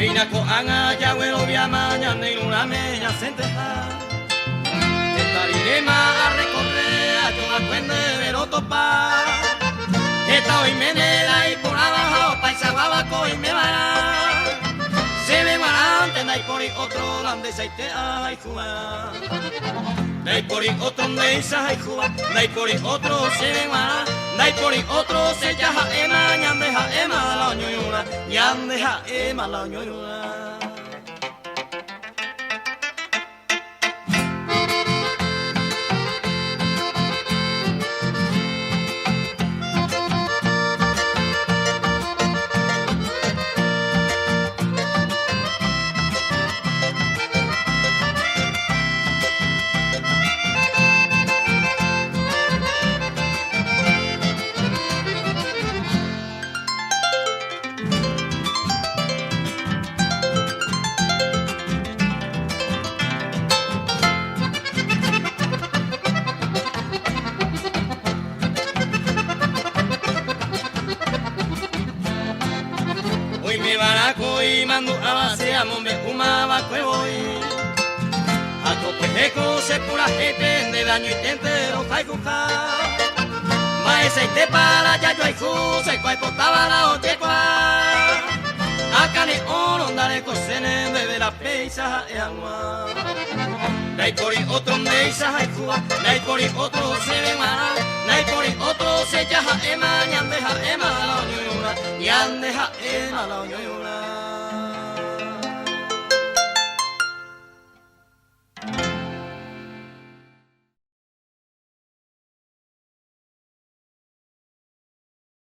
Ina ko anga ya huelo via mañana y luna media senteja. Estaremos a recorrer a yo la cuende ver topa. Esta hoy me nela y por abajo paisa guabaco y me va. Se me va antes de por otro donde se te ay jugar. Dai por otro donde se ay jugar. Dai por otro se me va. Dai por otro se ya ema ñandeja ema la ñoyuna. Ñandeja ema la ñoyuna. Mombe umaba cuevoy a copejeco se pura gente de daño y tentero caicuca maese te para ya yo hay se cuai potaba la ochequa acá ni oro andare cosene bebe la peisa e agua dai por otro meisa hay cuba dai por otro se ve mara dai por otro se ya ema ñandeja ema la ñoyuna ñandeja ema la ñoyuna.